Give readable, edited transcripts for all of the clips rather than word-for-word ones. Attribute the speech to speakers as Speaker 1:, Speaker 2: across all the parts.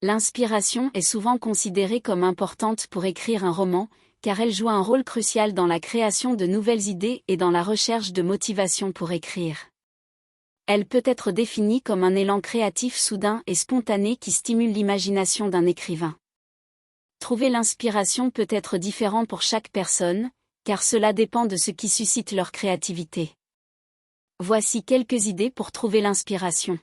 Speaker 1: L'inspiration est souvent considérée comme importante pour écrire un roman, car elle joue un rôle crucial dans la création de nouvelles idées et dans la recherche de motivation pour écrire. Elle peut être définie comme un élan créatif soudain et spontané qui stimule l'imagination d'un écrivain. Trouver l'inspiration peut être différent pour chaque personne, car cela dépend de ce qui suscite leur créativité. Voici quelques idées pour trouver l'inspiration.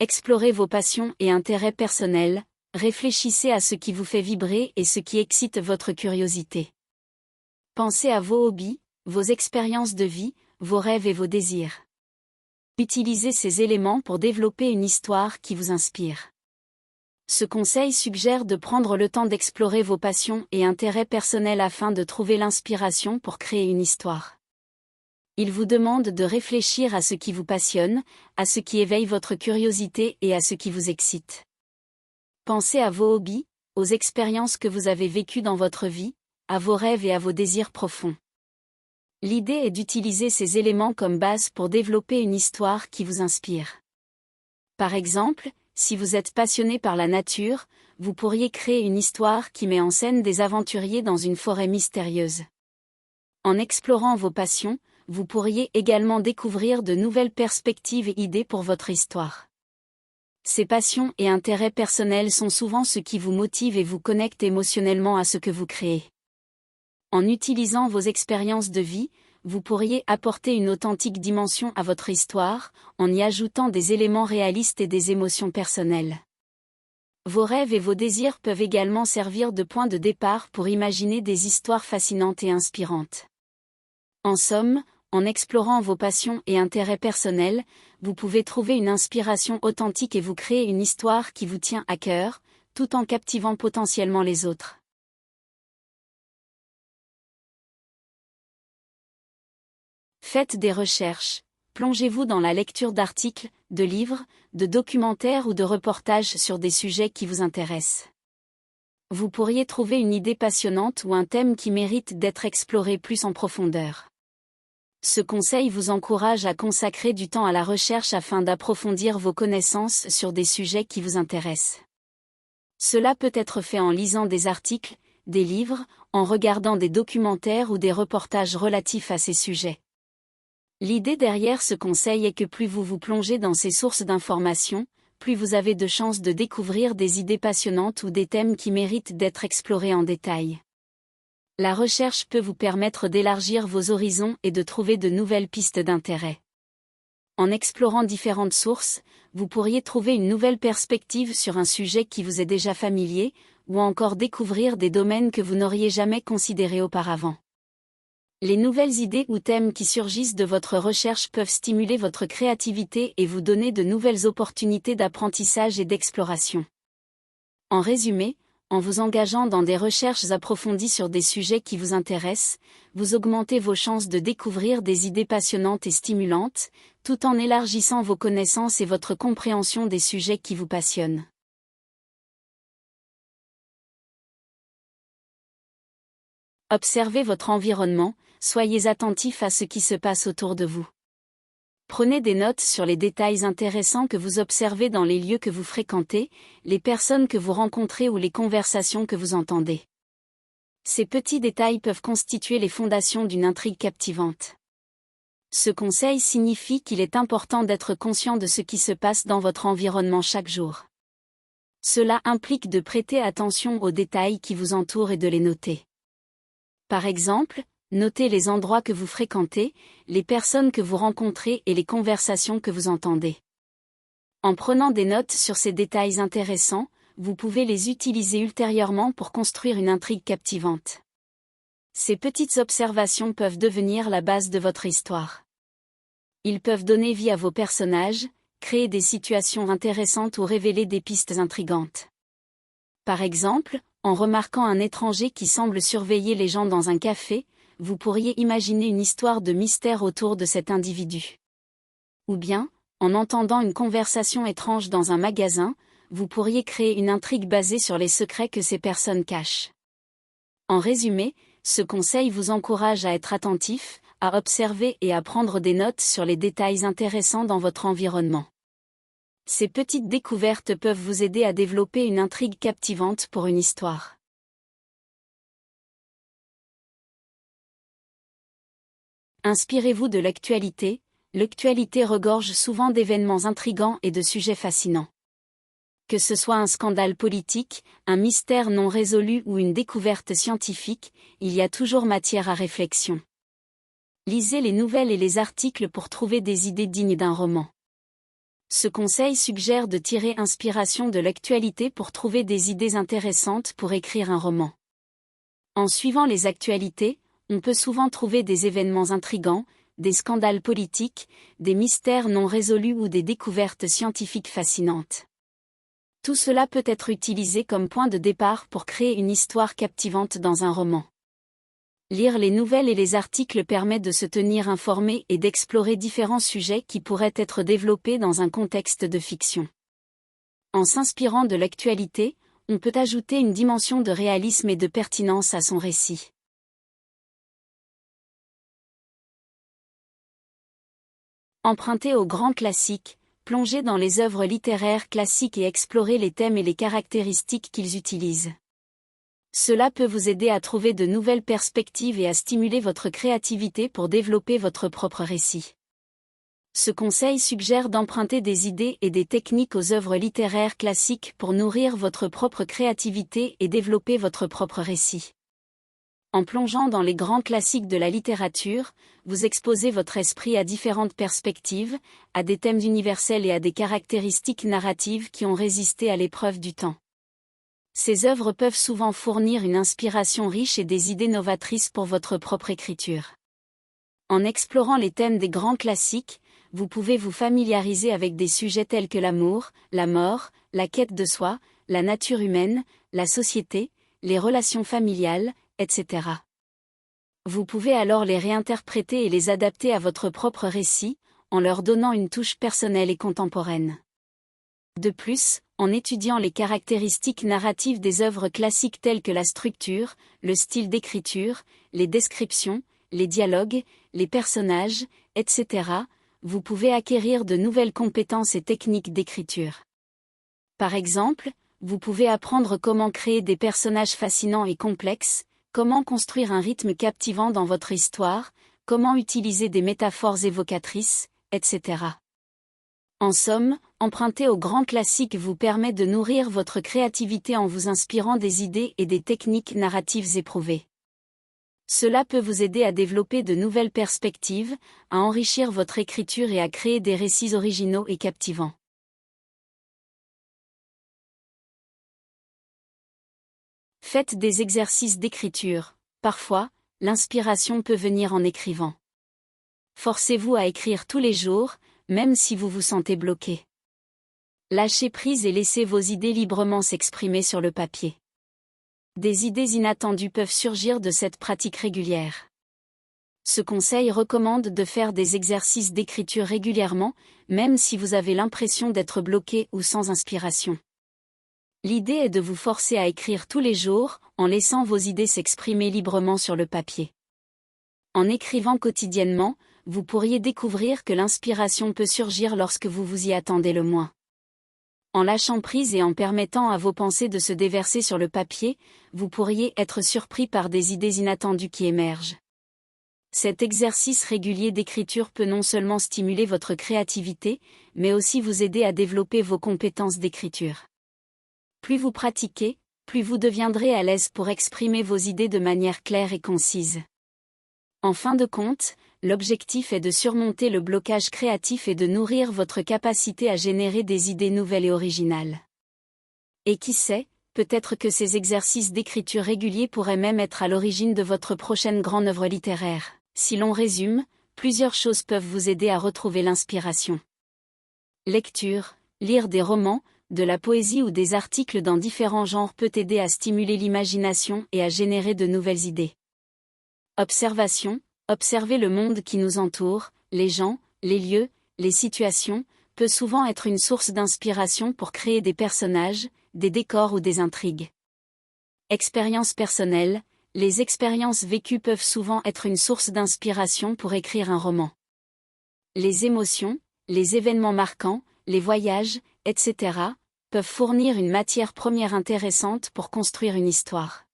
Speaker 1: Explorez vos passions et intérêts personnels, réfléchissez à ce qui vous fait vibrer et ce qui excite votre curiosité. Pensez à vos hobbies, vos expériences de vie, vos rêves et vos désirs. Utilisez ces éléments pour développer une histoire qui vous inspire. Ce conseil suggère de prendre le temps d'explorer vos passions et intérêts personnels afin de trouver l'inspiration pour créer une histoire. Il vous demande de réfléchir à ce qui vous passionne, à ce qui éveille votre curiosité et à ce qui vous excite. Pensez à vos hobbies, aux expériences que vous avez vécues dans votre vie, à vos rêves et à vos désirs profonds. L'idée est d'utiliser ces éléments comme base pour développer une histoire qui vous inspire. Par exemple, si vous êtes passionné par la nature, vous pourriez créer une histoire qui met en scène des aventuriers dans une forêt mystérieuse. En explorant vos passions, vous pourriez également découvrir de nouvelles perspectives et idées pour votre histoire. Ces passions et intérêts personnels sont souvent ce qui vous motive et vous connecte émotionnellement à ce que vous créez. En utilisant vos expériences de vie, vous pourriez apporter une authentique dimension à votre histoire, en y ajoutant des éléments réalistes et des émotions personnelles. Vos rêves et vos désirs peuvent également servir de point de départ pour imaginer des histoires fascinantes et inspirantes. En somme, en explorant vos passions et intérêts personnels, vous pouvez trouver une inspiration authentique et vous créer une histoire qui vous tient à cœur, tout en captivant potentiellement les autres. Faites des recherches, plongez-vous dans la lecture d'articles, de livres, de documentaires ou de reportages sur des sujets qui vous intéressent. Vous pourriez trouver une idée passionnante ou un thème qui mérite d'être exploré plus en profondeur. Ce conseil vous encourage à consacrer du temps à la recherche afin d'approfondir vos connaissances sur des sujets qui vous intéressent. Cela peut être fait en lisant des articles, des livres, en regardant des documentaires ou des reportages relatifs à ces sujets. L'idée derrière ce conseil est que plus vous vous plongez dans ces sources d'informations, plus vous avez de chances de découvrir des idées passionnantes ou des thèmes qui méritent d'être explorés en détail. La recherche peut vous permettre d'élargir vos horizons et de trouver de nouvelles pistes d'intérêt. En explorant différentes sources, vous pourriez trouver une nouvelle perspective sur un sujet qui vous est déjà familier, ou encore découvrir des domaines que vous n'auriez jamais considérés auparavant. Les nouvelles idées ou thèmes qui surgissent de votre recherche peuvent stimuler votre créativité et vous donner de nouvelles opportunités d'apprentissage et d'exploration. En résumé, en vous engageant dans des recherches approfondies sur des sujets qui vous intéressent, vous augmentez vos chances de découvrir des idées passionnantes et stimulantes, tout en élargissant vos connaissances et votre compréhension des sujets qui vous passionnent. Observez votre environnement, soyez attentif à ce qui se passe autour de vous. Prenez des notes sur les détails intéressants que vous observez dans les lieux que vous fréquentez, les personnes que vous rencontrez ou les conversations que vous entendez. Ces petits détails peuvent constituer les fondations d'une intrigue captivante. Ce conseil signifie qu'il est important d'être conscient de ce qui se passe dans votre environnement chaque jour. Cela implique de prêter attention aux détails qui vous entourent et de les noter. Par exemple, notez les endroits que vous fréquentez, les personnes que vous rencontrez et les conversations que vous entendez. En prenant des notes sur ces détails intéressants, vous pouvez les utiliser ultérieurement pour construire une intrigue captivante. Ces petites observations peuvent devenir la base de votre histoire. Ils peuvent donner vie à vos personnages, créer des situations intéressantes ou révéler des pistes intrigantes. Par exemple, en remarquant un étranger qui semble surveiller les gens dans un café, vous pourriez imaginer une histoire de mystère autour de cet individu. Ou bien, en entendant une conversation étrange dans un magasin, vous pourriez créer une intrigue basée sur les secrets que ces personnes cachent. En résumé, ce conseil vous encourage à être attentif, à observer et à prendre des notes sur les détails intéressants dans votre environnement. Ces petites découvertes peuvent vous aider à développer une intrigue captivante pour une histoire. Inspirez-vous de l'actualité. L'actualité regorge souvent d'événements intrigants et de sujets fascinants. Que ce soit un scandale politique, un mystère non résolu ou une découverte scientifique, il y a toujours matière à réflexion. Lisez les nouvelles et les articles pour trouver des idées dignes d'un roman. Ce conseil suggère de tirer inspiration de l'actualité pour trouver des idées intéressantes pour écrire un roman. En suivant les actualités, on peut souvent trouver des événements intrigants, des scandales politiques, des mystères non résolus ou des découvertes scientifiques fascinantes. Tout cela peut être utilisé comme point de départ pour créer une histoire captivante dans un roman. Lire les nouvelles et les articles permet de se tenir informé et d'explorer différents sujets qui pourraient être développés dans un contexte de fiction. En s'inspirant de l'actualité, on peut ajouter une dimension de réalisme et de pertinence à son récit. Empruntez aux grands classiques, plongez dans les œuvres littéraires classiques et explorez les thèmes et les caractéristiques qu'ils utilisent. Cela peut vous aider à trouver de nouvelles perspectives et à stimuler votre créativité pour développer votre propre récit. Ce conseil suggère d'emprunter des idées et des techniques aux œuvres littéraires classiques pour nourrir votre propre créativité et développer votre propre récit. En plongeant dans les grands classiques de la littérature, vous exposez votre esprit à différentes perspectives, à des thèmes universels et à des caractéristiques narratives qui ont résisté à l'épreuve du temps. Ces œuvres peuvent souvent fournir une inspiration riche et des idées novatrices pour votre propre écriture. En explorant les thèmes des grands classiques, vous pouvez vous familiariser avec des sujets tels que l'amour, la mort, la quête de soi, la nature humaine, la société, les relations familiales, etc. Vous pouvez alors les réinterpréter et les adapter à votre propre récit, en leur donnant une touche personnelle et contemporaine. De plus, en étudiant les caractéristiques narratives des œuvres classiques telles que la structure, le style d'écriture, les descriptions, les dialogues, les personnages, etc., vous pouvez acquérir de nouvelles compétences et techniques d'écriture. Par exemple, vous pouvez apprendre comment créer des personnages fascinants et complexes, comment construire un rythme captivant dans votre histoire, comment utiliser des métaphores évocatrices, etc. En somme, emprunter aux grands classiques vous permet de nourrir votre créativité en vous inspirant des idées et des techniques narratives éprouvées. Cela peut vous aider à développer de nouvelles perspectives, à enrichir votre écriture et à créer des récits originaux et captivants. Faites des exercices d'écriture. Parfois, l'inspiration peut venir en écrivant. Forcez-vous à écrire tous les jours, même si vous vous sentez bloqué. Lâchez prise et laissez vos idées librement s'exprimer sur le papier. Des idées inattendues peuvent surgir de cette pratique régulière. Ce conseil recommande de faire des exercices d'écriture régulièrement, même si vous avez l'impression d'être bloqué ou sans inspiration. L'idée est de vous forcer à écrire tous les jours, en laissant vos idées s'exprimer librement sur le papier. En écrivant quotidiennement, vous pourriez découvrir que l'inspiration peut surgir lorsque vous vous y attendez le moins. En lâchant prise et en permettant à vos pensées de se déverser sur le papier, vous pourriez être surpris par des idées inattendues qui émergent. Cet exercice régulier d'écriture peut non seulement stimuler votre créativité, mais aussi vous aider à développer vos compétences d'écriture. Plus vous pratiquez, plus vous deviendrez à l'aise pour exprimer vos idées de manière claire et concise. En fin de compte, l'objectif est de surmonter le blocage créatif et de nourrir votre capacité à générer des idées nouvelles et originales. Et qui sait, peut-être que ces exercices d'écriture réguliers pourraient même être à l'origine de votre prochaine grande œuvre littéraire. Si l'on résume, plusieurs choses peuvent vous aider à retrouver l'inspiration. Lecture, lire des romans, de la poésie ou des articles dans différents genres peut aider à stimuler l'imagination et à générer de nouvelles idées. Observation, observer le monde qui nous entoure, les gens, les lieux, les situations, peut souvent être une source d'inspiration pour créer des personnages, des décors ou des intrigues. Expérience personnelle, Les expériences vécues peuvent souvent être une source d'inspiration pour écrire un roman. Les émotions, les événements marquants, les voyages, etc., peuvent fournir une matière première intéressante pour construire une histoire.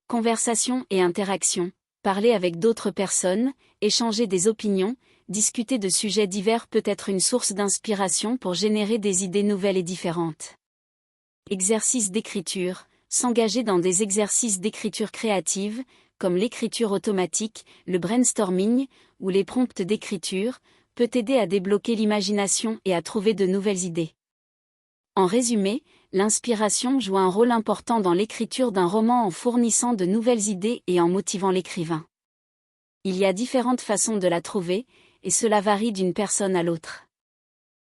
Speaker 1: Conversation et interaction, parler avec d'autres personnes, échanger des opinions, discuter de sujets divers peut être une source d'inspiration pour générer des idées nouvelles et différentes. Exercice d'écriture, s'engager dans des exercices d'écriture créative, comme l'écriture automatique, le brainstorming, ou les prompts d'écriture, peut aider à débloquer l'imagination et à trouver de nouvelles idées. En résumé, l'inspiration joue un rôle important dans l'écriture d'un roman en fournissant de nouvelles idées et en motivant l'écrivain. Il y a différentes façons de la trouver, et cela varie d'une personne à l'autre.